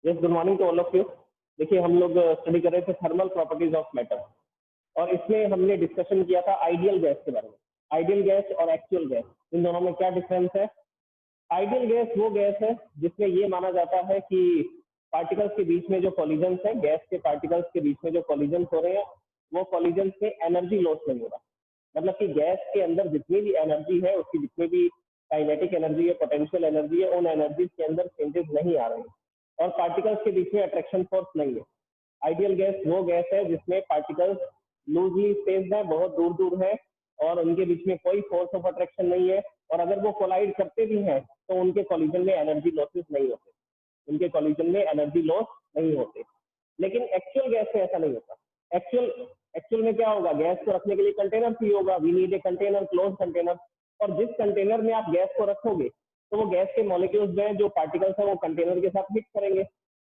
Yes, good morning to all of you. देखिए, हम लोग स्टडी कर रहे थे थर्मल प्रॉपर्टीज ऑफ मैटर, और इसमें हमने डिस्कशन किया था आइडियल गैस के बारे में। आइडियल गैस और एक्चुअल गैस, इन दोनों में क्या डिफरेंस है? आइडियल गैस वो गैस है जिसमें ये माना जाता है कि पार्टिकल्स के बीच में जो कॉलिजन्स है, गैस के पार्टिकल्स के बीच में जो कॉलिजन्स हो रहे हैं, वो कॉलिजन्स से एनर्जी लॉस नहीं हो रहा। मतलब कि गैस के अंदर जितनी भी एनर्जी है, उसकी जितनी भी काइनेटिक एनर्जी है, पोटेंशियल एनर्जी है, उन एनर्जीज के अंदर चेंजेस नहीं आ रहे हैं, और पार्टिकल्स के बीच में अट्रैक्शन फोर्स नहीं है। आइडियल गैस वो गैस है जिसमें पार्टिकल्स लूजली स्पेस्ड है, बहुत दूर दूर है, और उनके बीच में कोई फोर्स ऑफ अट्रैक्शन नहीं है, और अगर वो कोलाइड करते भी हैं तो उनके कॉलिजन में एनर्जी लॉसेस नहीं होते, उनके कॉलिजन में एनर्जी लॉस नहीं होते। लेकिन एक्चुअल गैस में ऐसा नहीं होता। एक्चुअल में क्या होगा? गैस को रखने के लिए कंटेनर चाहिए होगा, we need a container, close container, और जिस कंटेनर में आप गैस को रखोगे तो वो गैस के मॉलिक्यूल्स जो हैं, जो पार्टिकल्स हैं, वो कंटेनर के साथ हिट करेंगे।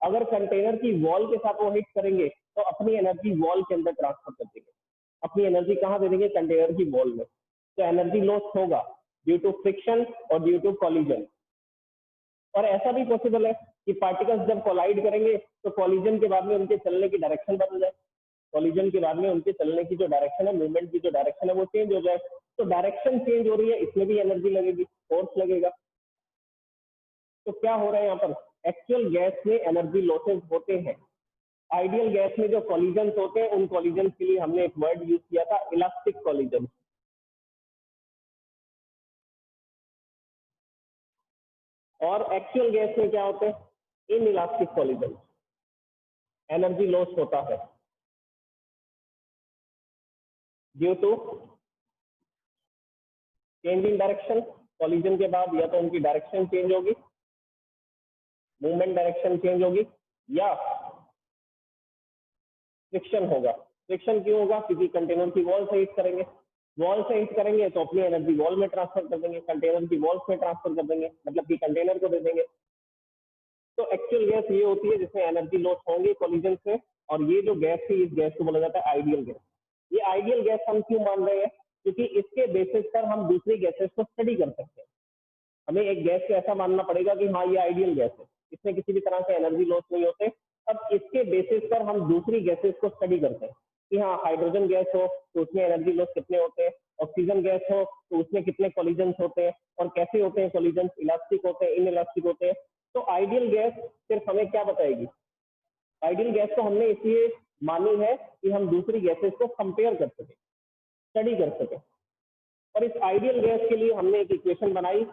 अगर कंटेनर की वॉल के साथ वो हिट करेंगे तो अपनी एनर्जी वॉल के अंदर ट्रांसफर कर देंगे। अपनी एनर्जी कहाँ दे देंगे? कंटेनर की वॉल में। तो एनर्जी लॉस होगा ड्यू टू फ्रिक्शन और ड्यू टू कॉलिजन। और ऐसा भी पॉसिबल है कि पार्टिकल्स जब कोलाइड करेंगे तो कॉलिजन के बाद में उनके चलने की डायरेक्शन बदल जाए। कॉलिजन के बाद में उनके चलने की जो डायरेक्शन है, मूवमेंट की जो डायरेक्शन है, वो चेंज हो जाए। तो डायरेक्शन चेंज हो रही है, इसमें भी एनर्जी लगेगी, फोर्स लगेगा। तो क्या हो रहा है यहाँ पर? एक्चुअल गैस में एनर्जी लॉसेस होते हैं। आइडियल गैस में जो कॉलिजन्स होते हैं, उन कॉलिजन्स के लिए हमने एक वर्ड यूज किया था, इलास्टिक कॉलिजन। और एक्चुअल गैस में क्या होते हैं? Inelastic collision. Energy loss होता है due to change in direction. Collision के बाद या तो उनकी डायरेक्शन चेंज होगी, मूवमेंट डायरेक्शन चेंज होगी, या फ्रिक्शन होगा। फ्रिक्शन क्यों होगा? क्योंकि कंटेनर की वॉल से हिट करेंगे। वॉल से हिट करेंगे तो अपनी एनर्जी वॉल में ट्रांसफर कर देंगे, कंटेनर की वॉल्स में ट्रांसफर कर देंगे, मतलब कि कंटेनर को दे देंगे। तो एक्चुअल गैस ये होती है जिसमें एनर्जी लॉस होंगे कॉलिजन से, और ये जो गैस है, इस गैस को बोला जाता है आइडियल गैस। ये आइडियल गैस हम क्यों मान रहे हैं? क्योंकि इसके बेसिस पर हम दूसरी गैसेस को स्टडी कर सकते हैं। हमें एक गैस को ऐसा मानना पड़ेगा कि हाँ, ये आइडियल गैस है, इसमें किसी भी तरह से एनर्जी लॉस नहीं होते। अब इसके बेसिस पर हम दूसरी गैसेस को स्टडी करते हैं कि हाँ, हाइड्रोजन गैस हो तो उसमें एनर्जी लॉस कितने होते हैं, ऑक्सीजन गैस हो तो उसमें कितने कॉलिजन्स होते हैं, और कैसे होते हैं कॉलिजन्स, इलास्टिक होते हैं, इन इलास्टिक होते हैं। तो आइडियल गैस सिर्फ हमें क्या बताएगी? आइडियल गैस को हमने इसलिए मानी है कि हम दूसरी गैसेस को कंपेयर कर सके, स्टडी कर सके। और इस आइडियल गैस के लिए हमने एक इक्वेशन बनाई,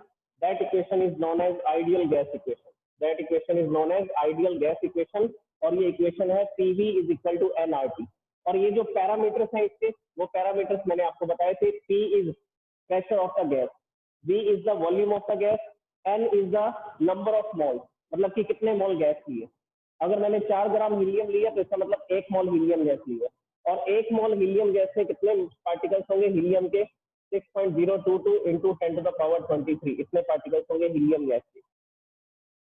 that equation is known as ideal gas equation. That equation is known as ideal gas equation, और ये इक्वेशन है PV is equal to nRT। और ये जो पैरामीटर्स हैं इसके, वो पैरामीटर्स मैंने आपको बताए थे। P is pressure of the gas, V is the volume of the gas, N is the number of मोल, मतलब कि कितने मोल गैस लिए। अगर मैंने 4 ग्राम हीलियम लिया तो इसका मतलब 1 मोल हीलियम गैस लिया, और 1 मोल हीलियम गैस में कितने पार्टिकल्स होंगे हीलियम के? 6.022 into 10 to the power 23 इतने पार्टिकल्स होंगे हीलियम गैस के।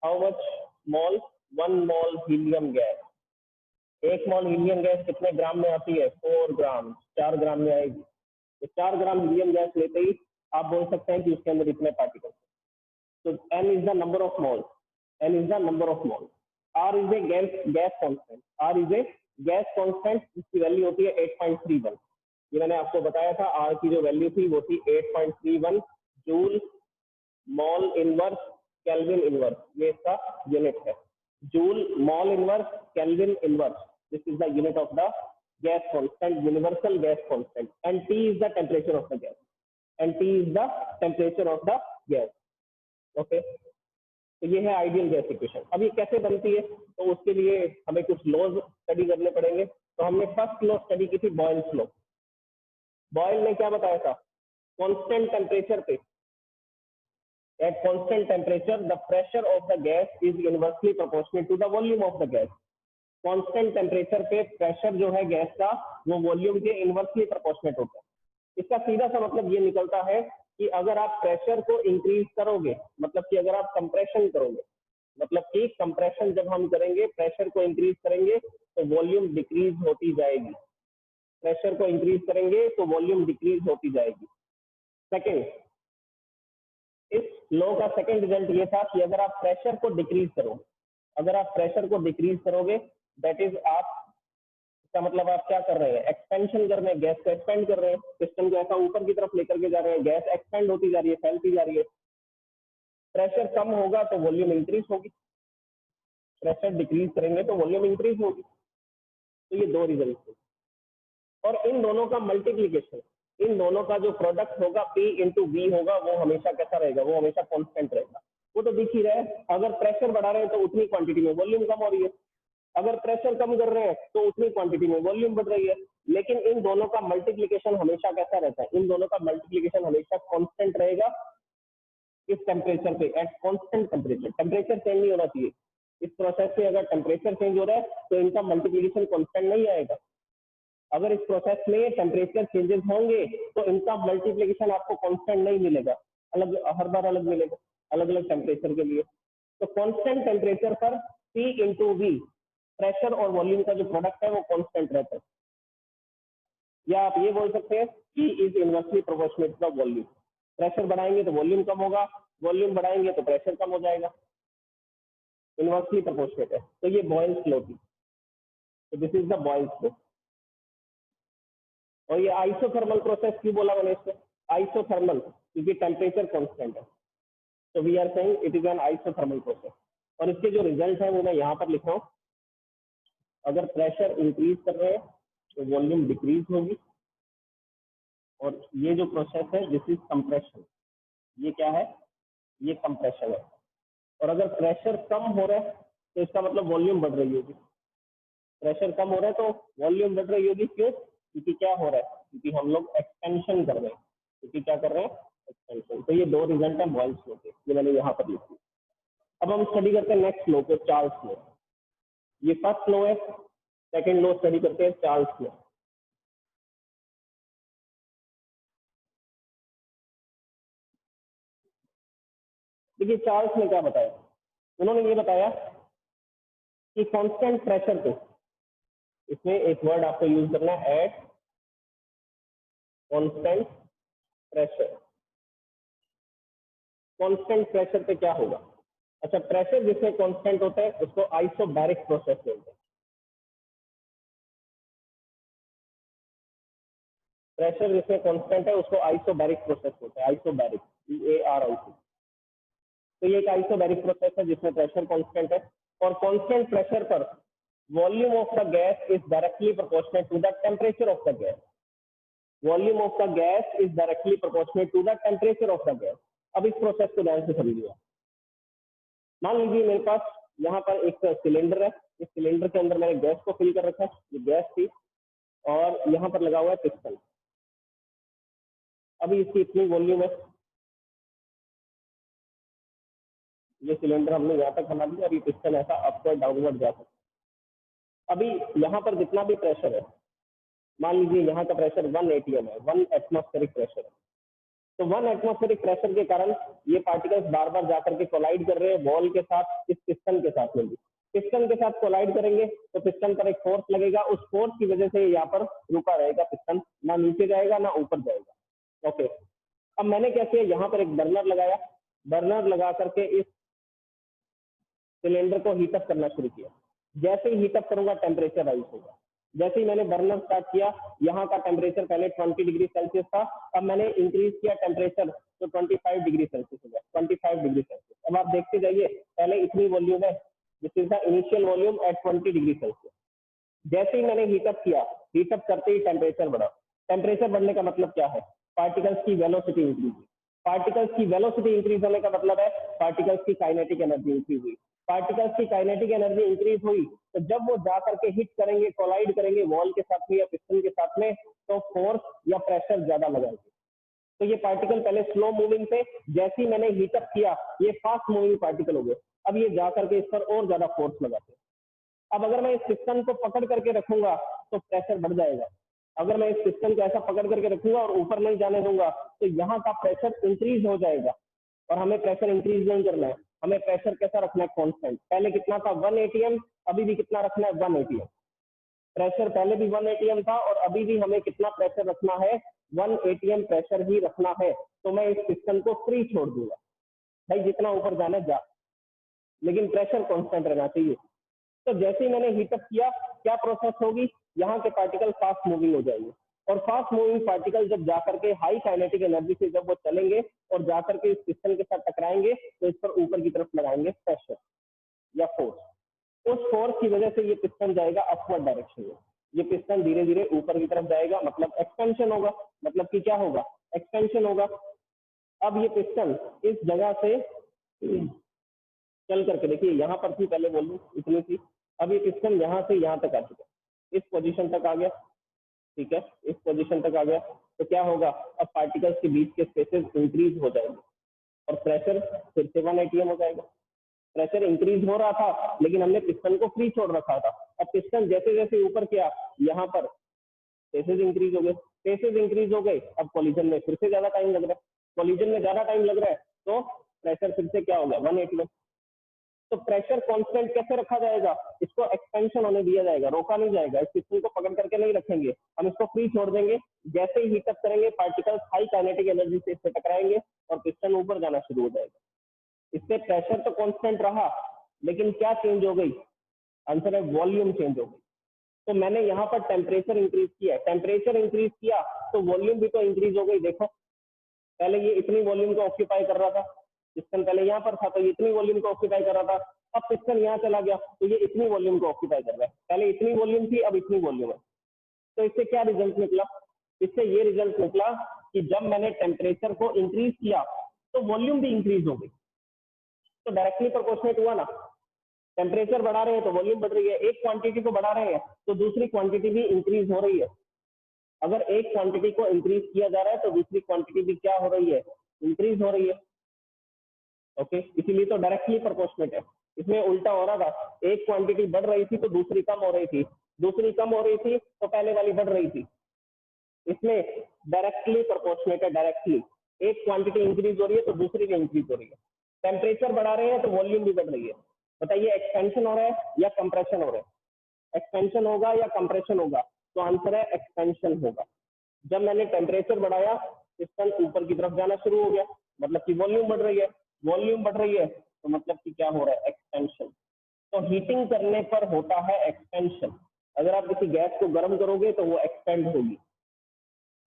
How much mole? 1 mole helium gas. 1 mole helium gas कितने ग्राम में आती है? 4 ग्राम, 4 ग्राम में आएगी। तो 4 ग्राम हीलियम गैस लेते ही आप बोल सकते हैं कि उसके अंदर इतने पार्टिकल्स। तो N is the number of mole, N is the number of mole. R is a gas constant, R is a gas constant, जिसकी वैल्यू होती है 8.31। ये मैंने आपको बताया था, R की जो वैल्यू थी वो थी 8.31 joule mall inverse kelvin inverse, ये इसका यूनिट है। Joule mall inverse kelvin inverse, this is the unit of the gas constant, universal gas constant. And T is the temperature of the gas, and T is the temperature of the gas. Okay, तो ये है ideal gas equation. अब ये कैसे बनती है? तो उसके लिए हमें कुछ लॉज स्टडी करने पड़ेंगे। तो हमने फर्स्ट लॉ स्टडी की थी, बॉयल्स लॉ। बॉयल ने क्या बताया था? कांस्टेंट टेम्परेचर पे, at constant temperature the pressure of the gas is inversely proportional to the volume of the gas। Constant temperature पे प्रेशर जो है गैस का, वो वॉल्यूम के इनवर्सली प्रोपोर्शनेट होता है। इसका सीधा सा मतलब ये निकलता है कि अगर आप प्रेशर को इंक्रीज करोगे, मतलब कि अगर आप कंप्रेशन करोगे, मतलब कि कंप्रेशन जब हम करेंगे, प्रेशर को इंक्रीज करेंगे तो वॉल्यूम डिक्रीज होती जाएगी। प्रेशर को इंक्रीज करेंगे तो वॉल्यूम डिक्रीज होती जाएगी। सेकेंड, इस लॉ का सेकेंड रिजल्ट ये था कि अगर आप प्रेशर को डिक्रीज करो, अगर आप प्रेशर को डिक्रीज करोगे, दैट इज आप, इसका मतलब आप क्या कर रहे हैं, एक्सपेंशन कर रहे हैं, गैस को एक्सपेंड कर रहे हैं, सिस्टम को ऐसा ऊपर की तरफ लेकर के जा रहे हैं, गैस एक्सपेंड होती जा रही है, फैलती जा रही है। प्रेशर कम होगा तो वॉल्यूम इंक्रीज होगी, प्रेशर डिक्रीज करेंगे तो वॉल्यूम इंक्रीज होगी। तो ये दो रिजल्ट थे, और इन दोनों का मल्टीप्लीकेशन, इन दोनों का जो प्रोडक्ट होगा P इंटू वी होगा, वो हमेशा कैसा रहेगा, वो हमेशा कांस्टेंट रहेगा। वो तो दिख ही रहा है, अगर प्रेशर बढ़ा रहे हैं तो उतनी क्वांटिटी में वॉल्यूम कम हो रही है, अगर प्रेशर कम कर रहे हैं तो उतनी क्वांटिटी में वॉल्यूम बढ़ रही है। लेकिन इन दोनों का मल्टीप्लीकेशन हमेशा कैसा रहता है, इन दोनों का मल्टीप्लीकेशन हमेशा कांस्टेंट रहेगा इस टेम्परेचर पे, at constant temperature. Temperature change नहीं होना चाहिए इस प्रोसेस में। अगर टेम्परेचर चेंज हो रहा है तो इनका मल्टीप्लीकेशन कांस्टेंट नहीं आएगा। अगर इस प्रोसेस में टेम्परेचर चेंजेस होंगे तो इनका मल्टीप्लीकेशन आपको कांस्टेंट नहीं मिलेगा, अलग हर बार अलग मिलेगा, अलग अलग टेम्परेचर के लिए। तो कांस्टेंट टेम्परेचर पर P इंटू वी, प्रेशर और वॉल्यूम का जो प्रोडक्ट है वो कांस्टेंट रहता है। या आप ये बोल सकते हैं P is inversely proportionate to volume. Pressure बढ़ाएंगे तो वॉल्यूम कम होगा, वॉल्यूम बढ़ाएंगे तो प्रेशर कम हो जाएगा, इनवर्सली प्रोपोर्शनेट है। तो ये बॉयल्स लॉ थी, तो this is the Boyle's law. और ये आइसोथर्मल प्रोसेस क्यों बोला मैंने इसको, आइसोथर्मल, क्योंकि टेम्परेचर कांस्टेंट है। तो we are saying it is an isothermal process. और इसके जो रिजल्ट है वो मैं यहाँ पर लिख रहा हूँ। अगर प्रेशर इंक्रीज कर रहे हैं तो वॉल्यूम डिक्रीज होगी, और ये जो प्रोसेस है दिस इज कंप्रेशन, ये क्या है, ये कंप्रेशन है। और अगर प्रेशर कम हो रहा है तो इसका मतलब वॉल्यूम बढ़ रही होगी, प्रेशर कम हो रहा है तो वॉल्यूम बढ़ रही होगी। क्यों, क्योंकि क्या हो रहा है, क्योंकि हम लोग एक्सपेंशन कर रहे हैं, क्योंकि क्या कर रहे हैं, एक्सपेंशन। तो ये दो रिजल्ट है बॉयल्स लॉ के, ये मैंने यहाँ पर लिखी। अब हम स्टडी करते हैं नेक्स्ट लॉ को, चार्ल्स लॉ। ये फर्स्ट लॉ है, सेकेंड लॉ स्टडी करते हैं चार्ल्स लॉ। देखिए चार्ल्स ने क्या बताया, उन्होंने ये बताया कि कांस्टेंट प्रेशर पे, इसमें एक वर्ड आपको यूज करना है, at constant pressure. Constant pressure पे क्या होगा, अच्छा प्रेशर जिसमें कांस्टेंट होता है उसको आइसोबैरिक प्रोसेस बोलते हैं। प्रेशर जिसमें कांस्टेंट है उसको आइसोबैरिक प्रोसेस बोलते हैं, आइसोबैरिक, ARIC। तो ये एक आइसोबैरिक प्रोसेस है जिसमें प्रेशर कांस्टेंट है, और कांस्टेंट प्रेशर पर volume of the gas is directly proportionate to the temperature of the gas. Volume of the gas is directly proportionate to the temperature of the gas. अब इस process को ध्यान से समझिए। मान लीजिए मेरे पास यहाँ पर एक सिलेंडर है, इस सिलेंडर के अंदर मैंने गैस को फिल कर रखा है, ये गैस थी, और यहाँ पर लगा हुआ है पिस्टन। अभी इसकी इतनी वॉल्यूम है, ये सिलेंडर हमने यहाँ तक बना दिया, अभी पिस्टन ऐसा अपवर्ड डाउनवर्ड जा सकता है। अभी यहाँ पर जितना भी प्रेशर है, मान लीजिए यहाँ का प्रेशर 1 ATM है, 1 एटमॉस्फेरिक प्रेशर है। तो 1 एटमॉस्फेरिक प्रेशर के कारण ये पार्टिकल्स बार बार जाकर के कोलाइड कर रहे हैं वॉल के साथ, इस पिस्टन के साथ में भी। पिस्टन के साथ कोलाइड करेंगे तो पिस्टन पर एक फोर्स लगेगा, उस फोर्स की वजह से यहाँ पर रुका रहेगा पिस्टन, ना नीचे जाएगा ना ऊपर जाएगा। ओके, अब मैंने क्या किया, यहाँ पर एक बर्नर लगाया, बर्नर लगा करके इस सिलेंडर को हीटअप करना शुरू किया। जैसे ही हीटअप करूंगा टेम्परेचर राइज होगा। जैसे ही मैंने बर्नर स्टार्ट किया, यहाँ का टेम्परेचर पहले 20 डिग्री सेल्सियस था, अब मैंने इंक्रीज किया टेम्परेचर तो 25 डिग्री सेल्सियस हो गया, 25 डिग्री सेल्सियस। अब आप देखते जाइए, पहले इतनी वॉल्यूम है, this is the initial volume at 20 degree Celsius. जैसे ही मैंने हीटअप किया, हीटअप करते ही टेम्परेचर बढ़ा। टेम्परेचर बढ़ने का मतलब क्या है, पार्टिकल्स की वेलोसिटी इंक्रीज हुई। पार्टिकल्स की वेलोसिटी इंक्रीज होने का मतलब है पार्टिकल्स की काइनेटिक एनर्जी इंक्रीज हुई। पार्टिकल्स की काइनेटिक एनर्जी इंक्रीज हुई तो जब वो जा करके हिट करेंगे, कोलाइड करेंगे वॉल के साथ में या पिस्टन के साथ में, तो फोर्स या प्रेशर ज्यादा लगाएंगे। तो ये पार्टिकल पहले स्लो मूविंग थे, जैसे ही मैंने हीटअप किया ये फास्ट मूविंग पार्टिकल हो गए, अब ये जा करके इस पर और ज्यादा फोर्स लगाते हैं। अब अगर मैं इस पिस्टन को पकड़ करके रखूंगा तो प्रेशर बढ़ जाएगा। अगर मैं इस पिस्टन को ऐसा पकड़ करके रखूंगा और ऊपर नहीं जाने दूंगा तो यहाँ का प्रेशर इंक्रीज हो जाएगा, और हमें प्रेशर इंक्रीज नहीं करना है, हमें प्रेशर कैसा रखना है, कांस्टेंट। पहले कितना था 1 ATM, अभी भी कितना रखना है 1 ATM। प्रेशर पहले भी 1 ATM था और अभी भी हमें कितना प्रेशर रखना है, 1 ATM प्रेशर ही रखना है। तो मैं इस पिस्टन को फ्री छोड़ दूंगा, भाई जितना ऊपर जाना जा। लेकिन प्रेशर कांस्टेंट रहना चाहिए। तो जैसे ही मैंने हीटअप किया, क्या प्रोसेस होगी, यहाँ के पार्टिकल फास्ट मूविंग हो जाएंगे, और फास्ट मूविंग पार्टिकल जब जाकर के हाई काइनेटिक एनर्जी से जब वो चलेंगे और जाकर के इस पिस्टन के साथ टकराएंगे, तो इस पर ऊपर की तरफ लगाएंगे प्रेशर या फोर्स। उस फोर्स की वजह से ये पिस्टन जाएगा अपवर्ड डायरेक्शन में। ये पिस्टन धीरे धीरे ऊपर की तरफ जाएगा, मतलब एक्सपेंशन होगा। मतलब कि क्या होगा, एक्सपेंशन होगा। अब ये पिस्टन इस जगह से चल करके, देखिए यहाँ पर थी पहले वॉल्यूम इतनी थी, अब ये पिस्टन यहाँ से यहाँ तक आ चुका, इस पोजीशन तक आ गया, ठीक है, इस पोजीशन तक आ गया। तो क्या होगा, अब पार्टिकल्स के बीच के स्पेसेस इंक्रीज हो जाएंगे और प्रेशर फिर से 1 atm हो जाएगा। प्रेशर इंक्रीज हो रहा था लेकिन हमने पिस्टन को फ्री छोड़ रखा था। अब पिस्टन जैसे जैसे ऊपर किया, यहाँ पर स्पेसेस इंक्रीज हो गए, स्पेसेस इंक्रीज हो गए, अब कोलिजन में फिर से ज्यादा टाइम लग रहा है, कोलिजन में ज्यादा टाइम लग रहा है, तो प्रेशर फिर से क्या हो गया, 1 atm। तो प्रेशर कांस्टेंट कैसे रखा जाएगा, इसको एक्सपेंशन होने दिया जाएगा, रोका नहीं जाएगा। इस पिस्टन को पकड़ करके नहीं रखेंगे, हम इसको फ्री छोड़ देंगे। जैसे ही हीटअप करेंगे, पार्टिकल्स हाई काइनेटिक एनर्जी से इससे टकराएंगे और पिस्टन ऊपर जाना शुरू हो जाएगा। इससे प्रेशर तो कांस्टेंट रहा, लेकिन क्या चेंज हो गई, आंसर है वॉल्यूम चेंज हो गई। तो मैंने यहाँ पर टेम्परेचर इंक्रीज किया, टेम्परेचर इंक्रीज किया तो वॉल्यूम भी तो इंक्रीज हो गई। देखो पहले ये इतनी वॉल्यूम को ऑक्यूपाई कर रहा था, पिस्टन पहले यहाँ पर था तो ये इतनी वॉल्यूम को ऑक्यूपाई कर रहा था, अब पिस्टन यहाँ चला गया तो ये इतनी वॉल्यूम को ऑक्यूपाई कर रहा है। पहले इतनी वॉल्यूम थी, अब इतनी वॉल्यूम है। तो इससे क्या रिजल्ट निकला, इससे ये रिजल्ट निकला कि जब मैंने टेम्परेचर को इंक्रीज किया तो वॉल्यूम भी इंक्रीज हो गई। तो डायरेक्टली प्रोपोर्शनेट हुआ ना, टेम्परेचर बढ़ा रहे हैं तो वॉल्यूम बढ़ रही है, एक क्वांटिटी को बढ़ा रहे हैं तो दूसरी क्वांटिटी भी इंक्रीज हो रही है। अगर एक क्वांटिटी को इंक्रीज किया जा रहा है तो दूसरी क्वांटिटी भी क्या हो रही है, इंक्रीज हो रही है। ओके, इसीलिए तो डायरेक्टली प्रोपोर्शनेट है। इसमें उल्टा हो रहा था, एक क्वांटिटी बढ़ रही थी तो दूसरी कम हो रही थी, दूसरी कम हो रही थी तो पहले वाली बढ़ रही थी। इसमें डायरेक्टली प्रोपोर्शनेट है, डायरेक्टली एक क्वांटिटी इंक्रीज हो रही है तो दूसरी भी इंक्रीज हो रही है। टेम्परेचर बढ़ा रहे हैं तो वॉल्यूम भी बढ़ रही है। बताइए एक्सपेंशन हो रहा है या कंप्रेशन हो रहा है, एक्सपेंशन होगा या कंप्रेशन होगा, तो आंसर है एक्सपेंशन होगा। जब मैंने टेम्परेचर बढ़ाया, पिस्टन ऊपर की तरफ जाना शुरू हो गया, मतलब कि वॉल्यूम बढ़ रही है, वॉल्यूम बढ़ रही है तो मतलब कि क्या हो रहा है, एक्सपेंशन। तो हीटिंग करने पर होता है एक्सपेंशन। अगर आप किसी गैस को गर्म करोगे तो वो एक्सपेंड होगी।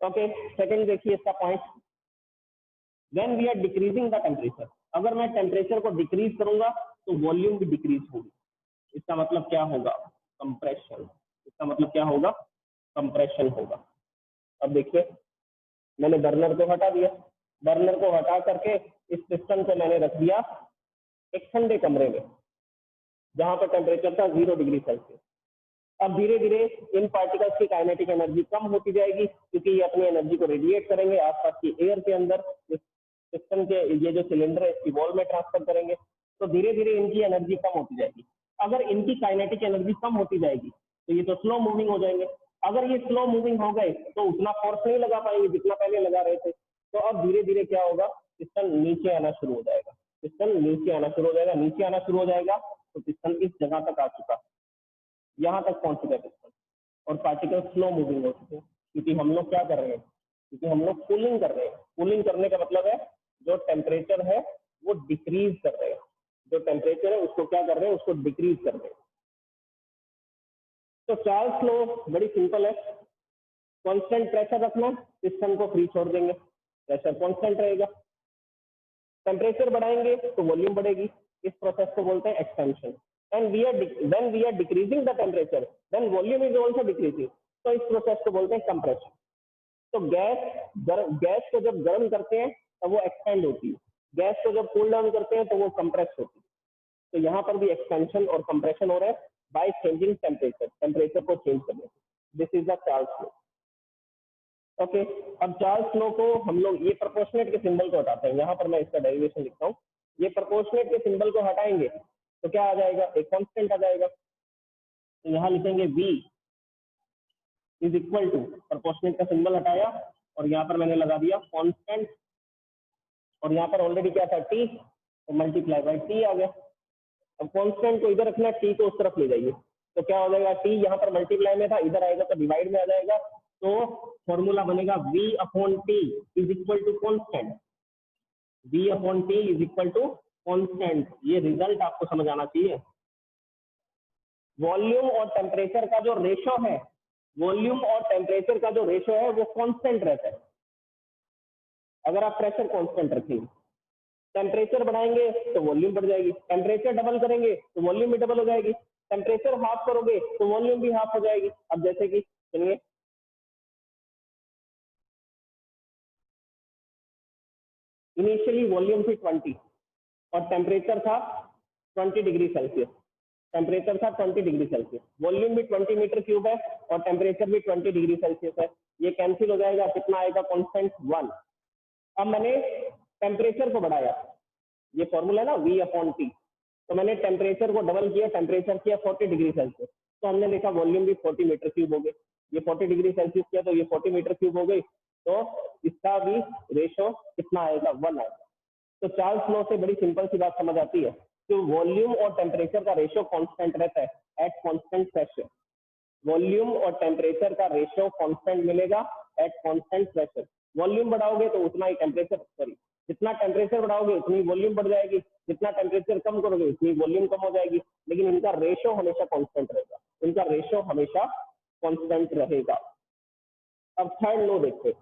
ओके, सेकंड देखिए इसका point, when we are decreasing the temperature, अगर मैं टेम्परेचर को डिक्रीज करूंगा तो वॉल्यूम भी डिक्रीज होगी। इसका मतलब क्या होगा, कंप्रेशन। इसका मतलब क्या होगा, कंप्रेशन होगा। अब देखिए मैंने बर्नर को हटा दिया, बर्नर को हटा करके इस पिस्टन को मैंने रख दिया एक ठंडे कमरे में जहां पर टेम्परेचर था 0 डिग्री सेल्सियस। अब धीरे धीरे इन पार्टिकल्स की काइनेटिक एनर्जी कम होती जाएगी क्योंकि ये अपनी एनर्जी को रेडिएट करेंगे आसपास की एयर के अंदर, इस सिस्टम के ये जो सिलेंडर है इसकी वॉल में ट्रांसफर करेंगे। तो धीरे धीरे इनकी एनर्जी कम होती जाएगी। अगर इनकी काइनेटिक एनर्जी कम होती जाएगी तो ये तो स्लो मूविंग हो जाएंगे। अगर ये स्लो मूविंग हो गए तो उतना फोर्स नहीं लगा पाएंगे जितना पहले लगा रहे थे। तो अब धीरे धीरे क्या होगा, पिस्टन नीचे आना शुरू हो जाएगा, पिस्टन नीचे आना शुरू हो जाएगा, नीचे आना शुरू हो जाएगा तो पिस्टन इस जगह तक आ चुका, यहाँ तक पहुंच चुका है पिस्टन, और पार्टिकल स्लो मूविंग हो चुके हैं। क्योंकि हम लोग क्या कर रहे हैं, क्योंकि हम लोग कूलिंग कर रहे हैं। कूलिंग करने का मतलब है जो टेम्परेचर है वो डिक्रीज कर रहे हैं, जो टेम्परेचर है उसको क्या कर रहे हैं, उसको डिक्रीज कर रहे हैं। तो चार्ल्स लॉ बड़ी सिंपल है, कांस्टेंट प्रेशर रखना, पिस्टन को फ्री छोड़ देंगे, प्रेशर कांस्टेंट रहेगा। टेम्परेचर बढ़ाएंगे तो वॉल्यूम बढ़ेगी, इस प्रोसेस को बोलते हैं expansion. And when we are decreasing the temperature then volume is also decreasing, तो इस प्रोसेस को बोलते हैं कंप्रेशन। तो गैस को जब गर्म करते हैं तब वो एक्सपेंड होती है, गैस को जब कूल डाउन करते हैं तो वो कंप्रेस होती है। तो यहाँ पर भी एक्सपेंशन और कंप्रेशन हो रहा है बाय चेंजिंग टेम्परेचर, टेम्परेचर को चेंज करने से। This is the Charles law. Okay, अब चार्ल्स लॉ को हम लोग ये प्रोपोर्शनेट के सिंबल को हटाते हैं, यहाँ पर मैं इसका डेरिवेशन लिखता हूँ। ये प्रोपोर्शनेट के सिंबल को हटाएंगे तो क्या आ जाएगा, एक कांस्टेंट आ जाएगा। तो यहाँ लिखेंगे V is equal to, proportionate का सिंबल हटाया और यहाँ पर मैंने लगा दिया कांस्टेंट, और यहाँ पर ऑलरेडी क्या था T, तो मल्टीप्लाई बाय T आ गया। अब कांस्टेंट को इधर रखना, T को उस तरफ ले जाइए, तो क्या हो जाएगा, T यहाँ पर मल्टीप्लाई में था, इधर आएगा तो डिवाइड में आ जाएगा। तो फॉर्मूला बनेगा V/T is equal to constant, V/T is equal to constant, ये रिजल्ट आपको समझ आना चाहिए। वॉल्यूम और टेम्परेचर का जो रेशो है, वॉल्यूम और टेम्परेचर का जो रेशो है वो कांस्टेंट रहता है। अगर आप प्रेशर कांस्टेंट रखेंगे, टेम्परेचर बढ़ाएंगे तो वॉल्यूम बढ़ जाएगी, टेम्परेचर डबल करेंगे तो वॉल्यूम भी डबल हो जाएगी, टेम्परेचर हाफ करोगे तो वॉल्यूम भी हाफ हो जाएगी। अब जैसे कि सुनिए, इनिशियली वॉल्यूम थी 20 और टेम्परेचर था 20 डिग्री सेल्सियस, टेम्परेचर था 20 डिग्री सेल्सियस, वॉल्यूम भी 20 मीटर क्यूब है और टेम्परेचर भी 20 डिग्री सेल्सियस है। ये कैंसिल हो जाएगा, कितना आएगा कांस्टेंट 1। अब मैंने टेम्परेचर को बढ़ाया, ये फॉर्मूला है ना V/T, तो मैंने टेम्परेचर को डबल किया, टेम्परेचर किया 40 डिग्री सेल्सियस, तो हमने देखा वॉल्यूम भी 40 मीटर क्यूब हो गए। ये 40 डिग्री सेल्सियस किया तो ये 40 मीटर क्यूब हो गई, तो इसका भी रेशो कितना आएगा, 1 आएगा। तो चार्ल्स लॉ से बड़ी सिंपल सी बात समझ आती है कि वॉल्यूम और टेम्परेचर का रेशो कांस्टेंट रहता है एट कांस्टेंट प्रेशर। वॉल्यूम और टेम्परेचर का रेशो कांस्टेंट मिलेगा एट कांस्टेंट प्रेशर। वॉल्यूम बढ़ाओगे तो उतना ही टेम्परेचर, सॉरी, जितना टेम्परेचर बढ़ाओगे उतनी वॉल्यूम बढ़ जाएगी, जितना टेम्परेचर कम करोगे उतनी वॉल्यूम कम हो जाएगी, लेकिन इनका रेशो हमेशा कांस्टेंट रहेगा, इनका रेशो हमेशा कांस्टेंट रहेगा। अब थर्ड लॉ देखते हैं,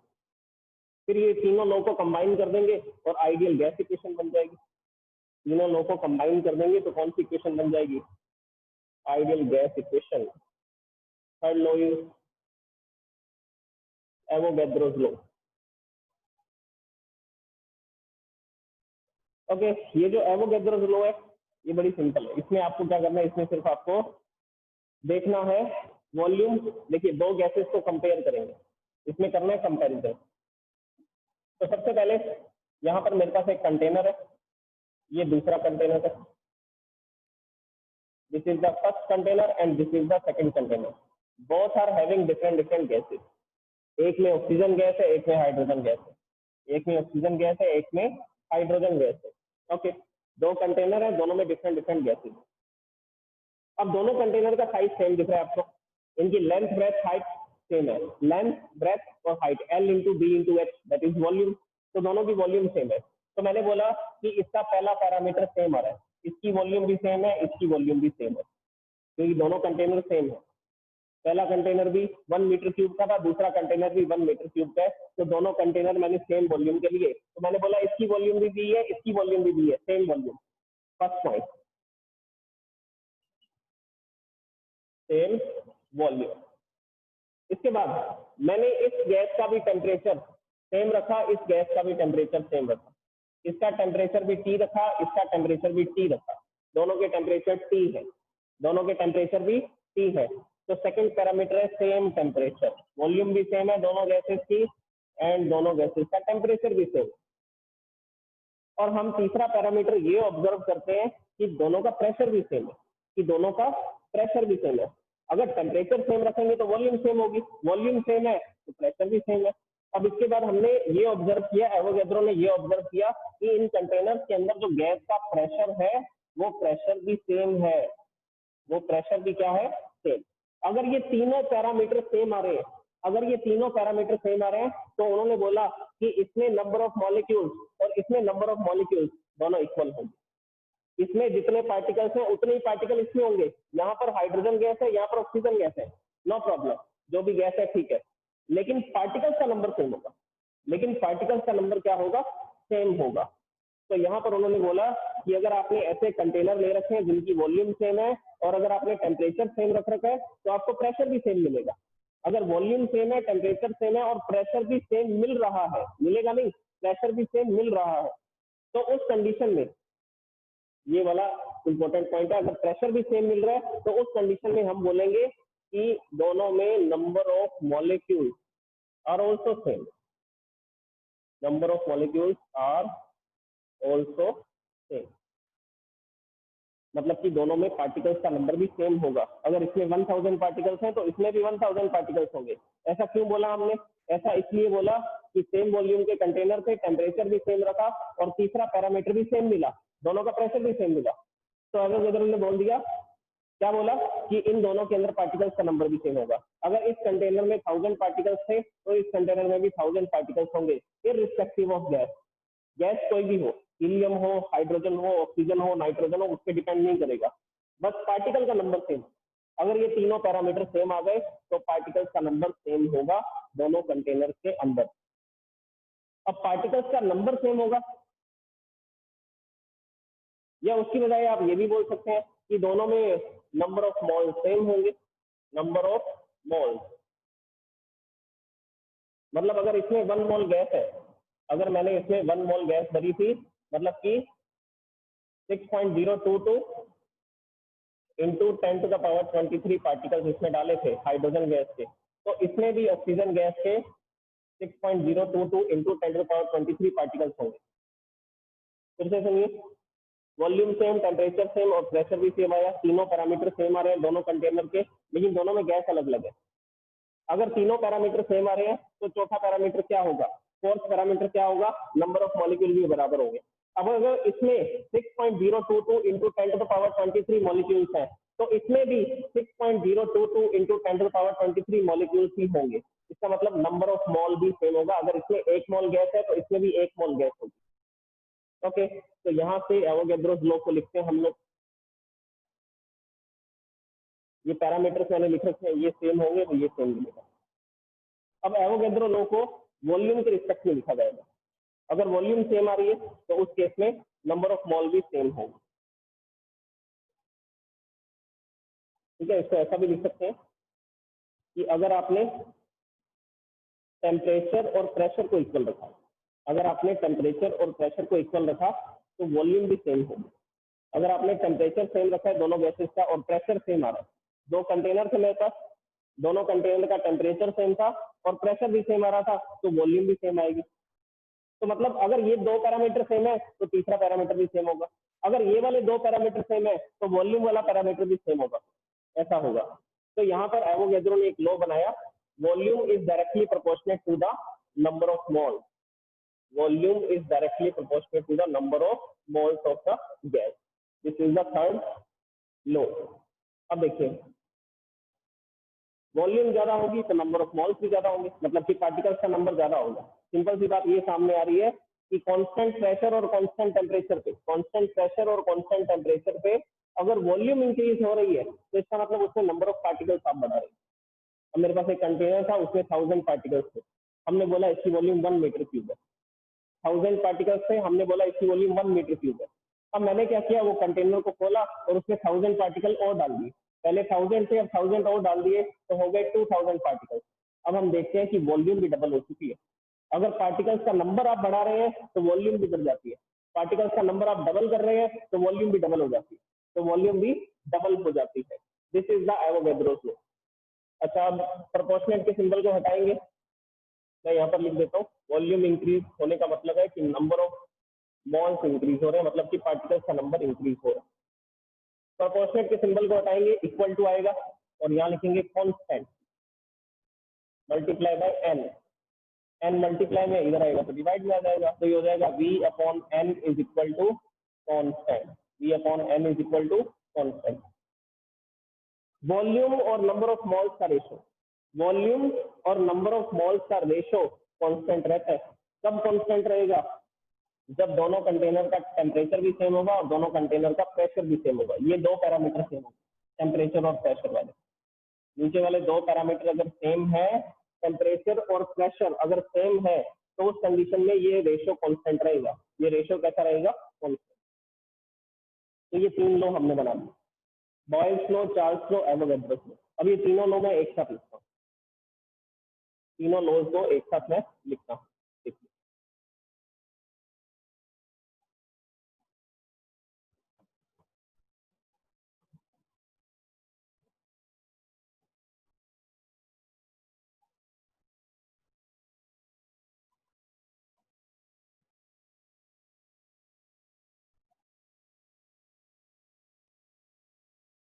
फिर ये तीनों लॉ को कंबाइन कर देंगे और आइडियल गैस इक्वेशन बन जाएगी। तीनों लॉ को कंबाइन कर देंगे तो कौन सी इक्वेशन बन जाएगी, ideal gas equation. Third law is Avogadro's law. Okay, ये जो एवोगैड्रोस लॉ है ये बड़ी सिंपल है। इसमें आपको क्या करना है, इसमें सिर्फ आपको देखना है वॉल्यूम। देखिए, दो गैसेस को कंपेयर करेंगे, इसमें करना है कंपैरिजन। तो सबसे पहले यहाँ पर मेरे पास एक कंटेनर है, ये दूसरा कंटेनर है, this is the first container and this is the second container. Both are having different different gases. एक में ऑक्सीजन गैस है, एक में हाइड्रोजन गैस है, एक में ऑक्सीजन गैस है, एक में हाइड्रोजन गैस है। ओके, दो कंटेनर है, दोनों में डिफरेंट डिफरेंट गैसेस। अब दोनों कंटेनर का साइज सेम दिख रहा है आपको, इनकी लेंथ ब्रेथ हाइट सेम है, लेंथ ब्रेथ और height L into B into H that is volume, तो दोनों की वॉल्यूम सेम है। तो मैंने बोला कि इसका पहला पैरामीटर सेम आ रहा है, इसकी वॉल्यूम भी सेम है, इसकी वॉल्यूम भी सेम है, क्योंकि दोनों कंटेनर सेम है। पहला कंटेनर भी 1 मीटर क्यूब का था, दूसरा कंटेनर भी 1 मीटर क्यूब का है, तो दोनों कंटेनर मैंने सेम वॉल्यूम के लिए, तो मैंने बोला इसकी वॉल्यूम भी दी है, इसकी वॉल्यूम भी दी है, same volume. First point, same volume. इसके बाद मैंने इस गैस का भी टेम्परेचर सेम रखा, इस गैस का भी टेम्परेचर सेम रखा, इसका टेम्परेचर भी T रखा, इसका टेम्परेचर भी T रखा, दोनों के टेम्परेचर T है, दोनों के टेम्परेचर भी T है। तो सेकंड पैरामीटर है सेम टेम्परेचर, वॉल्यूम भी सेम है दोनों गैसेस की एंड दोनों गैसेस का टेम्परेचर भी सेम। और हम तीसरा पैरामीटर ये ऑब्जर्व करते हैं कि दोनों का प्रेशर भी सेम है, कि दोनों का प्रेशर भी सेम है। अगर टेम्परेचर सेम रखेंगे तो वॉल्यूम सेम होगी, वॉल्यूम सेम है तो प्रेशर भी सेम है। अब इसके बाद हमने ये ऑब्जर्व किया, एवोगैड्रो ने ये ऑब्जर्व किया कि इन कंटेनर्स के अंदर जो गैस का प्रेशर है वो प्रेशर भी सेम है, वो प्रेशर भी क्या है, सेम। अगर ये तीनों पैरामीटर सेम आ रहे हैं, अगर ये तीनों पैरामीटर सेम आ रहे हैं तो उन्होंने बोला कि इसमें नंबर ऑफ मॉलिक्यूल्स और इसमें नंबर ऑफ मॉलिक्यूल्स दोनों इक्वल होंगे। इसमें जितने पार्टिकल्स हैं उतने ही पार्टिकल इसमें होंगे। यहाँ पर हाइड्रोजन गैस है, यहाँ पर ऑक्सीजन गैस है, नो प्रॉब्लम, जो भी गैस है ठीक है, लेकिन पार्टिकल्स का नंबर सेम होगा, लेकिन पार्टिकल्स का नंबर क्या होगा, सेम होगा। तो यहाँ पर उन्होंने बोला कि अगर आपने ऐसे कंटेनर ले रखे हैं जिनकी वॉल्यूम सेम है और अगर आपने टेम्परेचर सेम रख रखा है तो आपको प्रेशर भी सेम मिलेगा। अगर वॉल्यूम सेम है, टेम्परेचर सेम है और प्रेशर भी सेम मिल रहा है, मिलेगा नहीं, प्रेशर भी सेम मिल रहा है, तो उस कंडीशन में, ये वाला इंपॉर्टेंट पॉइंट है, अगर प्रेशर भी सेम मिल रहा है तो उस कंडीशन में हम बोलेंगे कि दोनों में number of molecules are also same, number of molecules are also same, मतलब कि दोनों में पार्टिकल्स का नंबर भी सेम होगा। अगर इसमें 1000 पार्टिकल्स हैं तो इसमें भी 1000 पार्टिकल्स होंगे। ऐसा क्यों बोला हमने, ऐसा इसलिए बोला कि सेम वॉल्यूम के कंटेनर थे, टेम्परेचर भी सेम रखा और तीसरा पैरामीटर भी सेम मिला, दोनों का प्रेशर भी सेम मिला। तो एवोगैड्रो ने बोल दिया, क्या बोला कि इन दोनों के अंदर पार्टिकल्स का नंबर भी सेम होगा। अगर इस कंटेनर में 1000 पार्टिकल्स थे तो इस कंटेनर में भी 1000 पार्टिकल्स होंगे, इररिस्पेक्टिव ऑफ गैस, गैस कोई भी हो, हीलियम हो, हाइड्रोजन हो, ऑक्सीजन हो, नाइट्रोजन हो, उस पर डिपेंड नहीं करेगा, बस पार्टिकल का नंबर सेम। अगर ये तीनों पैरामीटर सेम आ गए तो पार्टिकल्स का नंबर सेम होगा दोनों कंटेनर के अंदर। अब पार्टिकल्स का नंबर सेम होगा, या उसकी बजाय आप ये भी बोल सकते हैं कि दोनों में नंबर ऑफ मोल सेम होंगे। नंबर ऑफ मोल मतलब अगर इसमें 1 मोल गैस है, अगर मैंने इसमें 1 मोल गैस भरी थी, मतलब कि 6.022 इंटू 10⁻23 पार्टिकल्स इसमें डाले थे हाइड्रोजन गैस के, तो इसमें भी ऑक्सीजन गैस के 6.022 इंटू 10⁻23 पार्टिकल्स होंगे। फिर से सुनिए, वॉल्यूम सेम, टेम्परेचर सेम और प्रेशर भी सेम आया, तीनों पैरामीटर सेम आ रहे हैं दोनों कंटेनर के, लेकिन दोनों में गैस अलग अलग है। अगर तीनों पैरामीटर सेम आ रहे हैं तो चौथा पैरामीटर क्या होगा, फोर्थ पैरामीटर क्या होगा, नंबर ऑफ मॉलिक्यूल भी बराबर होंगे। अब अगर इसमें 6.022 इंटू 10⁻23 मॉलिक्यूल्स है, तो इसमें भी 6.022 इंटू 10⁻23 मॉलिक्यूल्स ही होंगे। इसका मतलब नंबर ऑफ मॉल भी सेम होगा। अगर इसमें 1 मोल गैस है तो इसमें भी 1 मोल गैस होगी। ओके, तो यहाँ से एवोगैड्रोस लॉ को लिखते हैं हम लोग। ये पैरामीटर्स मैंने लिख रखे हैं, ये सेम होंगे तो ये सेम मिलेगा। अब एवोगैड्रो लॉ को वॉल्यूम के रिस्पेक्ट में लिखा जाएगा। अगर वॉल्यूम सेम आ रही है तो उस केस में नंबर ऑफ मॉल भी सेम होंगे। ठीक है, इसको ऐसा भी लिख सकते हैं कि अगर आपने टेम्परेचर और प्रेशर को इक्वल रखा, अगर आपने टेम्परेचर और प्रेशर को इक्वल रखा तो वॉल्यूम भी सेम होगी। अगर आपने टेम्परेचर सेम रखा है दोनों गैसेस का और प्रेशर सेम आ रहा है, दो कंटेनर थे मेरे पास, दोनों कंटेनर का टेम्परेचर सेम था और प्रेशर भी सेम आ रहा था, तो वॉल्यूम भी सेम आएगी। तो मतलब अगर ये दो पैरामीटर सेम है तो तीसरा पैरामीटर भी सेम होगा, अगर ये वाले दो पैरामीटर सेम है तो वॉल्यूम वाला पैरामीटर भी सेम होगा, ऐसा होगा। तो यहाँ पर एवोगैड्रो ने एक लॉ बनाया, volume is directly proportionate to the number of mole, volume is directly proportionate to the number of moles of the gas. This is the third law. अब देखिए, वॉल्यूम ज्यादा होगी तो नंबर ऑफ मोल्स भी ज्यादा होंगे, मतलब कि पार्टिकल्स का नंबर ज्यादा होगा। सिंपल सी बात ये सामने आ रही है कि कांस्टेंट प्रेशर और कांस्टेंट टेम्परेचर पे, कांस्टेंट प्रेशर और कांस्टेंट टेम्परेचर पे अगर वॉल्यूम इंक्रीज हो रही है तो इसका मतलब उसमें नंबर ऑफ पार्टिकल्स आप बढ़ा रहे हैं। अब मेरे पास एक कंटेनर था, उसमें 1000 पार्टिकल्स थे, हमने बोला इसकी वॉल्यूम 1 मीटर क्यूब है। 1000 पार्टिकल्स थे, हमने बोला इसकी वॉल्यूम 1 मीटर क्यूब है। अब मैंने क्या किया, वो कंटेनर को खोला और उसमें 1000 पार्टिकल और डाल दिए। पहले 1000 थे, अब 1000 और डाल दिए तो हो गए 2000 पार्टिकल्स। अब हम देखते हैं कि वॉल्यूम भी डबल हो चुकी है। अगर पार्टिकल्स का नंबर आप बढ़ा रहे हैं तो वॉल्यूम भी बढ़ जाती है, पार्टिकल्स का नंबर आप डबल कर रहे हैं तो वॉल्यूम भी डबल हो जाती है, तो वॉल्यूम भी डबल हो जाती है। This is the Avogadro's law. अच्छा, अब प्रोपोर्शनेट के सिंबल को हटाएंगे, मैं यहाँ पर लिख देता हूँ, वॉल्यूम इंक्रीज होने का मतलब है कि नंबर ऑफ मॉल्स इंक्रीज हो रहे हैं, मतलब कि पार्टिकल्स का नंबर इंक्रीज हो रहा है। प्रोपोर्शनेट के सिंबल को हटाएंगे, इक्वल टू आएगा और यहाँ लिखेंगे constant multiply by N, N multiply में इधर आएगा तो डिवाइड में आ जाएगा, तो ये हो जाएगा V upon N is equal to constant, V upon N is equal to constant. Volume और नंबर ऑफ मॉल्स का रेशो, वॉल्यूम और नंबर ऑफ मोल्स का रेशो कांस्टेंट रहता है। कब कांस्टेंट रहेगा, जब दोनों कंटेनर का टेम्परेचर भी सेम होगा और दोनों कंटेनर का प्रेशर भी सेम होगा। ये दो पैरामीटर सेम होगा, टेम्परेचर और प्रेशर वाले। नीचे वाले दो पैरामीटर अगर सेम है, टेम्परेचर और प्रेशर अगर सेम है, तो उस कंडीशन में ये रेशो कांस्टेंट रहेगा। ये रेशो कैसा रहेगा, कांस्टेंट। तो ये तीन लॉ हमने बना दिए, Boyle's law, Charles law, Avogadro's law. अब ये तीनों लॉ मैं एक साथ लिखता हूँ, तीनों लॉज को एक साथ मैं लिखता हूँ।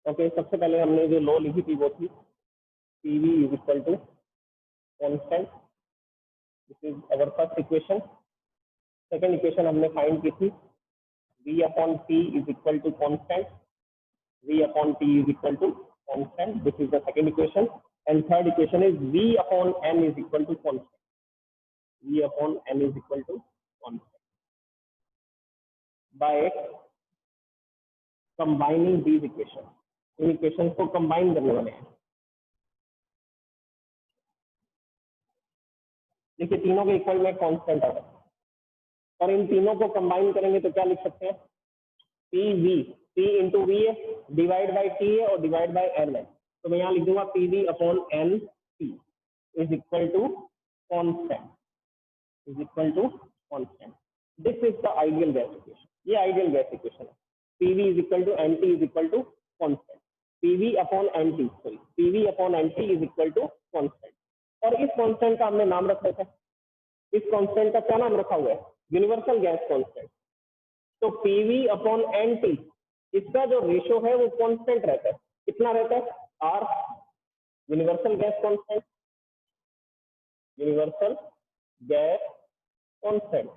ओके, सबसे पहले हमने जो लॉ लिखी थी वो थी PV is equal to constant, this is our first equation. Second equation हमने फाइंड की थी V upon T is equal to constant, V upon T is equal to constant, this is the second equation. And third equation is V upon N is equal to constant, V upon N is equal to constant. By combining these equation, इन equation को combine करने वाले हैं। देखिए तीनों के equal में constant आ रहा है और इन तीनों को कंबाइन करेंगे तो क्या लिख सकते हैं, P V, P into V है, डिवाइड बाई टी है और डिवाइड बाई एन है, तो मैं यहाँ लिख दूंगा P V upon N T is equal to constant, is equal to constant. This is the ideal gas equation, ये आइडियल गैस इक्वेशन है। P V is equal to N T is equal to constant, P V upon N T, sorry P V upon N T is equal to constant. और इस constant का हमने नाम रख रखा है, इस कांस्टेंट का क्या नाम रखा हुआ है, यूनिवर्सल गैस कांस्टेंट। तो पीवी अपॉन एन टी, इसका जो रेशो है वो कांस्टेंट रहता है, कितना रहता है, R, universal gas constant, universal gas constant.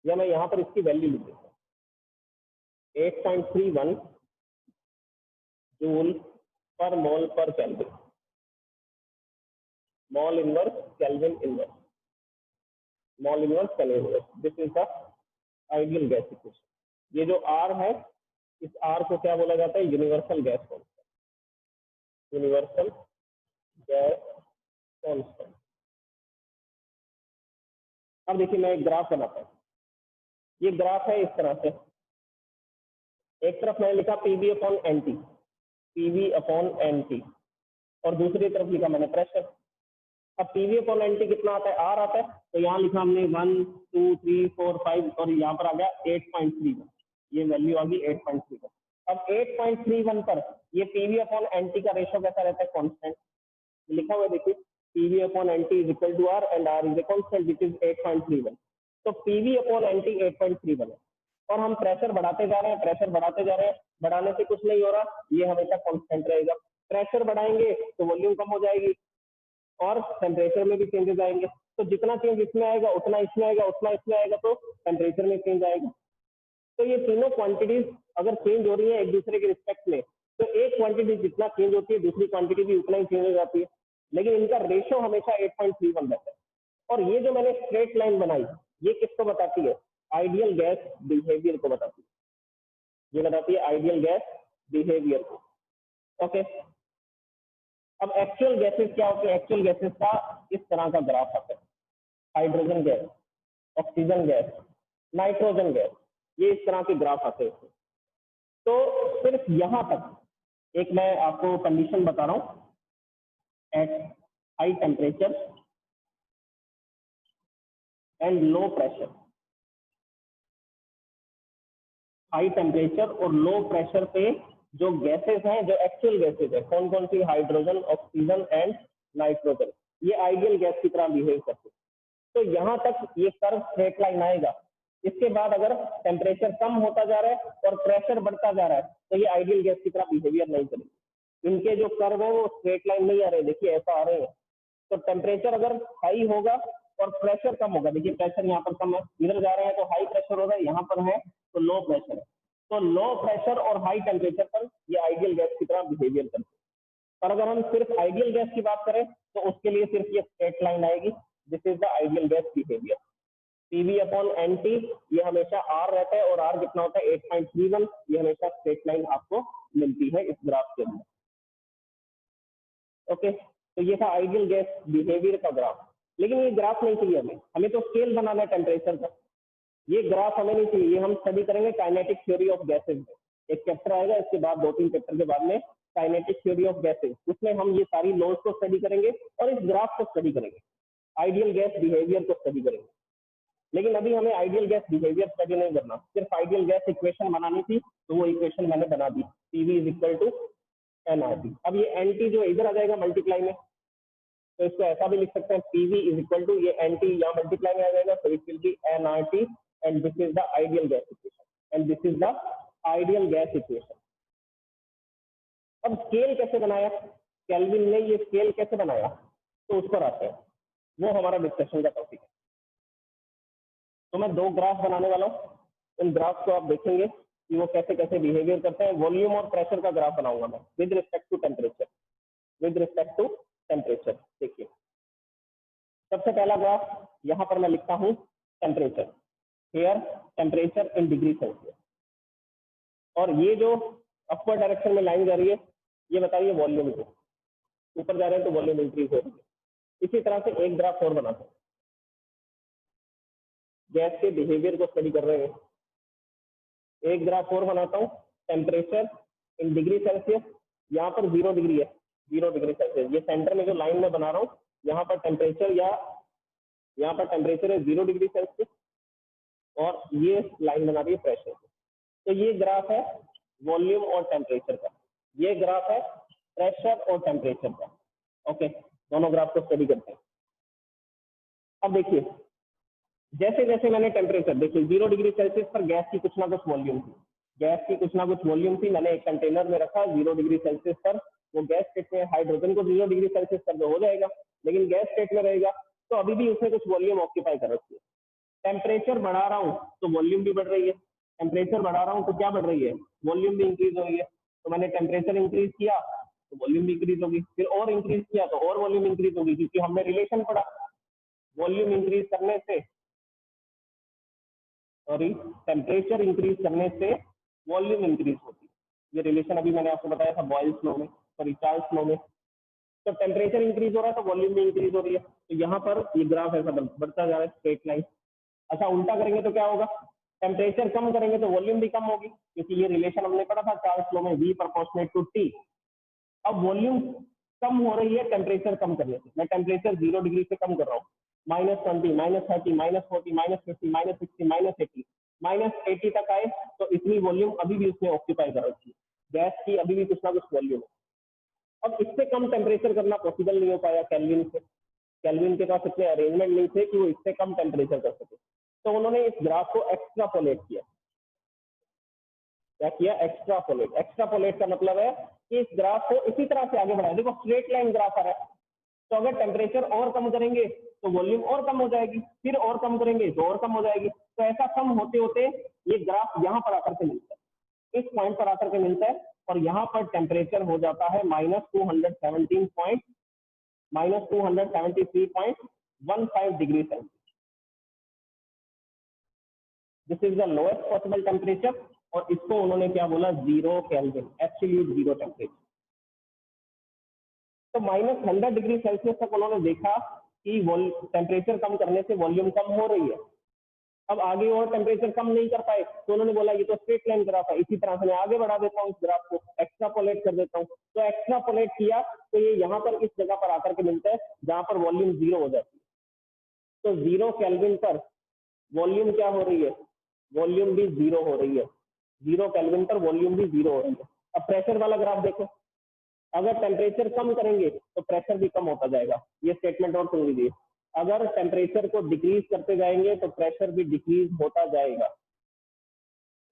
या मैं यहां पर इसकी वैल्यू लिख देता हूं, 8.31 जूल पर मोल पर kelvin, mole inverse kelvin inverse, mole inverse kelvin inverse. This is the ideal gas equation. ये जो आर है, इस आर को क्या बोला जाता है, universal gas constant, universal gas constant. अब देखिए मैं एक ग्राफ बनाता हूँ, ये ग्राफ है इस तरह से, एक तरफ मैंने लिखा PV upon N T, PV upon N T, और दूसरी तरफ लिखा मैंने प्रेशर। अब पीवी अपॉन एन टी कितना आता है, आर आता है, तो यहाँ लिखा हमने 1 2 3 4 5 और यहाँ पर आ गया 8.31, ये वैल्यू आ गई 8.31। अब 8.31 पर ये पीवी अपॉन एन टी का रेशो कैसा रहता है, कॉन्स्टेंट लिखा हुआ है, देखिए PV upon N T is equal to R and R is a constant which is 8.31। तो पीवी अपॉन एन टी 8.31 है और हम प्रेशर बढ़ाते जा रहे हैं, प्रेशर बढ़ाते जा रहे हैं, बढ़ाने से कुछ नहीं हो रहा, ये हमेशा कांस्टेंट रहेगा। प्रेशर बढ़ाएंगे तो वॉल्यूम कम हो जाएगी और टेम्परेचर में भी चेंजेस आएंगे, तो जितना चेंज इसमें आएगा उतना इसमें आएगा, उतना इसमें आएगा, तो टेम्परेचर में चेंज आएगा। तो ये तीनों क्वांटिटीज अगर चेंज हो रही है एक दूसरे के रिस्पेक्ट में, तो एक क्वांटिटी जितना चेंज होती है दूसरी क्वांटिटी भी उतना ही चेंज हो जाती है, लेकिन इनका रेशो हमेशा 8.31 रहता है। और ये जो मैंने स्ट्रेट लाइन बनाई, ये किसको बताती है, आइडियल गैस बिहेवियर को बताती है, ये बताती है आइडियल गैस बिहेवियर को। ओके, अब एक्चुअल गैसेस क्या होती है, एक्चुअल गैसेस का इस तरह का ग्राफ आता है, hydrogen gas, oxygen gas, nitrogen gas, ये इस तरह के ग्राफ आते हैं। तो सिर्फ यहां तक एक मैं आपको कंडीशन बता रहा हूं, at high temperature and low pressure, high temperature और लो प्रेशर पे जो गैसेस हैं, जो एक्चुअल गैसेस है, कौन कौन सी, हाइड्रोजन, ऑक्सीजन एंड नाइट्रोजन, ये आइडियल गैस की तरह बिहेव करते हैं। तो यहाँ तक ये कर्व स्ट्रेट लाइन आएगा। इसके बाद अगर टेम्परेचर कम होता जा रहा है और प्रेशर बढ़ता जा रहा है तो ये आइडियल गैस की तरह बिहेवियर नहीं करेगी। इनके जो कर्व है वो स्ट्रेट लाइन नहीं आ रहे, देखिए ऐसा आ रहे हैं। तो टेम्परेचर अगर हाई होगा और प्रेशर कम होगा, देखिए प्रेशर यहाँ पर कम है, इधर जा रहे हैं तो हाई प्रेशर हो रहा है, यहाँ पर है तो लो प्रेशर है। तो लो प्रेशर और हाई टेम्परेचर पर ये आइडियल गैस की तरह बिहेवियर करते हैं। और अगर हम सिर्फ आइडियल गैस की बात करें तो उसके लिए सिर्फ ये स्ट्रेट लाइन आएगी, this is the ideal gas behaviour. PV upon N T ये हमेशा आर रहता है और आर कितना होता है 8.31, ये हमेशा स्ट्रेट लाइन आपको मिलती है इस ग्राफ के अंदर। ओके, तो ये था आइडियल गैस बिहेवियर का ग्राफ। लेकिन ये ग्राफ नहीं चाहिए हमें, हमें तो स्केल बनाना है टेम्परेचर का। ये ग्राफ हमें नहीं चाहिए, ये हम स्टडी करेंगे काइनेटिक थ्योरी ऑफ गैसेज में। एक चैप्टर आएगा, इसके बाद 2-3 चैप्टर के बाद में काइनेटिक थ्योरी ऑफ गैसेज, उसमें हम ये सारी लॉज को स्टडी करेंगे और इस ग्राफ को स्टडी करेंगे, आइडियल गैस बिहेवियर को स्टडी करेंगे। लेकिन अभी हमें आइडियल गैस बिहेवियर स्टडी नहीं करना, सिर्फ आइडियल गैस इक्वेशन बनानी थी, तो वो इक्वेशन मैंने बना दी, PV is equal to NRT. अब ये एनटी जो इधर आ जाएगा मल्टीप्लाई में, तो इसको ऐसा भी लिख सकते हैं, पीवी इज इक्वल टू, ये एनटी यहाँ मल्टीप्लाई में आ जाएगा, तो it will be NRT and this is the ideal gas equation and this is the ideal gas equation. अब स्केल कैसे बनाया, केल्विन ने ये स्केल कैसे बनाया, तो उस पर आते हैं, वो हमारा डिस्कशन का टॉपिक है। तो मैं 2 ग्राफ बनाने वाला हूँ, इन ग्राफ को आप देखेंगे कि वो कैसे कैसे बिहेवियर करते हैं। वॉल्यूम और प्रेशर का ग्राफ बनाऊंगा मैं with respect to temperature, with respect to temperature. देखिए सबसे पहला ग्राफ यहाँ पर मैं लिखता हूँ temperature, here temperature in degree Celsius, और ये जो अपवर्ड डायरेक्शन में लाइन जा रही है ये बताइए वॉल्यूम को, ऊपर जा रहे हैं तो वॉल्यूम इंक्रीज हो रही है। इसी तरह से एक ग्राफ और बनाते हैं, गैस के बिहेवियर को स्टडी कर रहे हैं। एक ग्राफ और बनाता हूँ, टेम्परेचर इन डिग्री सेल्सियस, यहाँ पर 0 डिग्री है, 0 डिग्री सेल्सियस, ये सेंटर में जो लाइन में बना रहा हूँ यहाँ पर टेम्परेचर या यहाँ पर टेम्परेचर है 0 डिग्री सेल्सियस, और ये लाइन बना रही है प्रेशर। तो ये ग्राफ है वॉल्यूम और टेम्परेचर का, ये ग्राफ है प्रेशर और टेम्परेचर का। ओके, दोनों ग्राफ को स्टडी करते हैं। अब देखिए, जैसे जैसे मैंने टेम्परेचर देखिए 0 डिग्री सेल्सियस पर गैस की कुछ ना कुछ वॉल्यूम थी, गैस की कुछ ना कुछ वॉल्यूम थी, मैंने एक कंटेनर में रखा 0 डिग्री सेल्सियस पर, वो गैस स्टेट में हाइड्रोजन को 0 डिग्री सेल्सियस पर हो जाएगा, लेकिन गैस स्टेट में रहेगा तो अभी भी उसने कुछ वॉल्यूम ऑक्यूपाई कर रखी है। टेम्परेचर बढ़ा रहा हूँ तो वॉल्यूम भी बढ़ रही है, टेम्परेचर बढ़ा रहा हूँ तो क्या बढ़ रही है, वॉल्यूम भी इंक्रीज हो रही है। तो मैंने टेम्परेचर इंक्रीज किया तो वॉल्यूम भी इंक्रीज होगी, फिर और इंक्रीज किया तो और वॉल्यूम इंक्रीज होगी, क्योंकि हमने रिलेशन पढ़ा, वॉल्यूम इंक्रीज करने से सॉरी टेम्परेचर इंक्रीज करने से वॉल्यूम इंक्रीज होती है। ये रिलेशन अभी मैंने आपको बताया था बॉयल्स लॉ में, सॉरी चार्ल्स लॉ में। तो टेम्परेचर इंक्रीज हो रहा है तो वॉल्यूम भी इंक्रीज हो रही है। तो यहाँ पर ये ग्राफ ऐसा बढ़ता जा रहा है, स्ट्रेट लाइन। अच्छा, उल्टा करेंगे तो क्या होगा, टेम्परेचर कम करेंगे तो वॉल्यूम भी कम होगी, क्योंकि ये रिलेशन हमने पढ़ा था चार्ल्स लॉ में, V प्रोपोर्शनेट टू T। अब वॉल्यूम कम हो रही है टेम्परेचर कम करने से, मैं टेम्परेचर 0 डिग्री से कम कर रहा हूँ, -20, -30, -40, -50, -60, -80, -80 तक आए तो इतनी वॉल्यूम अभी भी उसने ऑक्यूपाई कर रखी है, गैस की अभी भी कुछ ना कुछ वॉल्यूम है। अब इससे कम टेम्परेचर करना पॉसिबल नहीं हो पाया केल्विन से, केल्विन के पास इतने अरेंजमेंट नहीं थे कि वो इससे कम टेम्परेचर कर सके, तो उन्होंने इस ग्राफ को एक्स्ट्रापोलेट किया। क्या किया, एक्स्ट्रापोलेट। एक्स्ट्रापोलेट का मतलब है कि इस ग्राफ को इसी तरह से आगे बढ़ाया, देखो स्ट्रेट लाइन ग्राफ आ रहा है, तो अगर टेम्परेचर और कम करेंगे तो वॉल्यूम और कम हो जाएगी, फिर और कम करेंगे तो और कम हो जाएगी, तो ऐसा कम होते होते ये ग्राफ यहाँ पर आकर के मिलता है, इस पॉइंट पर आकर के मिलता है, और यहाँ पर टेम्परेचर हो जाता है -273.15 degree Celsius. This is the lowest possible temperature, और इसको उन्होंने क्या बोला, 0 केल्विन, एब्सोल्यूट 0 टेम्परेचर। तो -100 डिग्री सेल्सियस तक उन्होंने देखा कि टेम्परेचर कम करने से वॉल्यूम कम हो रही है। अब आगे और टेम्परेचर कम नहीं कर पाए तो उन्होंने बोला ये तो स्ट्रेट लाइन ग्राफ है, इसी तरह से मैं आगे बढ़ा देता हूँ इस ग्राफ को, एक्स्ट्रापोलेट कर देता हूँ। तो एक्स्ट्रापोलेट किया तो ये यहाँ पर इस जगह पर आकर के मिलता है जहां पर वॉल्यूम 0 हो जाती है। तो 0 केल्विन पर वॉल्यूम क्या हो रही है, वॉल्यूम भी 0 हो रही है, 0 केल्विन पर वॉल्यूम भी 0 हो रही है। अब प्रेशर वाला ग्राफ देखो, अगर टेम्परेचर कम करेंगे तो प्रेशर भी कम होता जाएगा। ये स्टेटमेंट और सुन लीजिए, अगर टेम्परेचर को डिक्रीज करते जाएंगे तो प्रेशर भी डिक्रीज होता जाएगा।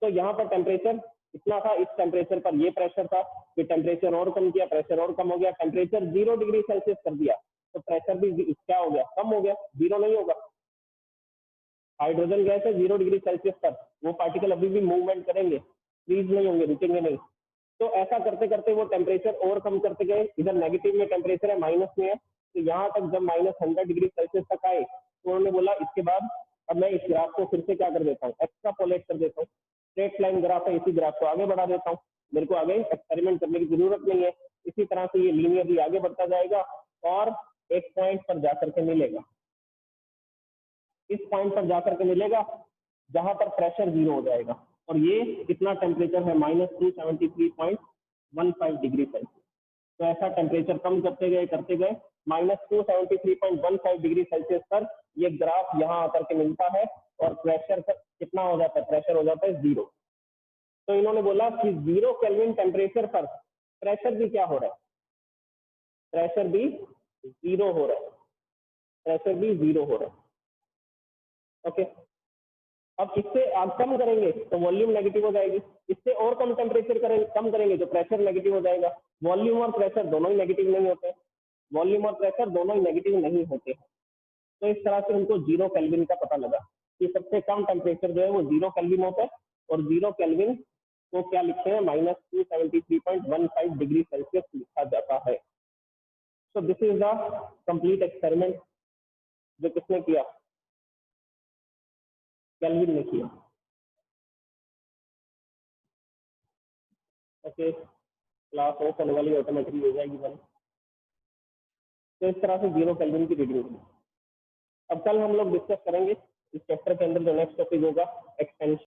तो यहाँ पर टेम्परेचर इतना था, इस टेम्परेचर पर ये प्रेशर था, फिर टेम्परेचर और कम किया, प्रेशर और कम हो गया, टेम्परेचर 0 डिग्री सेल्सियस कर दिया तो प्रेशर भी क्या हो गया, कम हो गया, 0 नहीं होगा। हाइड्रोजन गैस है 0 डिग्री सेल्सियस पर, वो पार्टिकल अभी भी मूवमेंट करेंगे, फ्रीज नहीं होंगे, रुकेंगे नहीं। तो ऐसा करते करते वो टेम्परेचर और कम करते गए, इधर नेगेटिव में टेम्परेचर है, माइनस में है, तो यहाँ तक जब -100 डिग्री सेल्सियस तक आए तो उन्होंने बोला इसके बाद अब मैं इस ग्राफ को फिर से क्या कर देता हूँ, एक्स्ट्रापोलेट कर देता हूँ। स्ट्रेट लाइन ग्राफ है, इसी ग्राफ को आगे बढ़ा देता हूँ, मेरे को आगे एक्सपेरिमेंट करने की जरूरत नहीं है। इसी तरह से ये लीनियरली आगे बढ़ता जाएगा और एक पॉइंट पर जाकर के मिलेगा, इस पॉइंट पर जाकर के मिलेगा जहां पर प्रेशर 0 हो जाएगा, और ये कितना टेम्परेचर है, -273.15 डिग्री सेल्सियस। तो ऐसा टेम्परेचर कम करते गए -273.15 डिग्री सेल्सियस पर ये ग्राफ यहाँ आकर के मिलता है, और प्रेशर कितना हो जाता है, प्रेशर हो जाता है 0। तो इन्होंने बोला कि 0 केल्विन टेम्परेचर पर प्रेशर भी क्या हो रहा है, प्रेशर भी 0 हो रहा है, प्रेशर भी 0 हो रहा है। ओके, अब इससे आप कम करेंगे तो वॉल्यूम नेगेटिव हो जाएगी, इससे और कम टेम्परेचर कम करेंगे तो प्रेशर नेगेटिव हो जाएगा। वॉल्यूम और प्रेशर दोनों ही नेगेटिव नहीं होते, वॉल्यूम और प्रेशर दोनों ही नेगेटिव नहीं होते। तो इस तरह से उनको 0 केल्विन का पता लगा कि सबसे कम टेम्परेचर जो है वो 0 केल्विन होता है, और 0 केल्विन को क्या लिखते हैं, -273.15 डिग्री सेल्सियस लिखा जाता है। So this is the complete experiment जो किसने किया, केल्विन में किया। ओके, क्लास ऑफ होने वाली ऑटोमेटिकली हो जाएगी बंद। तो इस तरह से 0 केल्विन की रीडिंग होगी। अब कल हम लोग डिस्कस करेंगे इस चैप्टर के अंदर जो नेक्स्ट टॉपिक होगा एक्सपेंशन।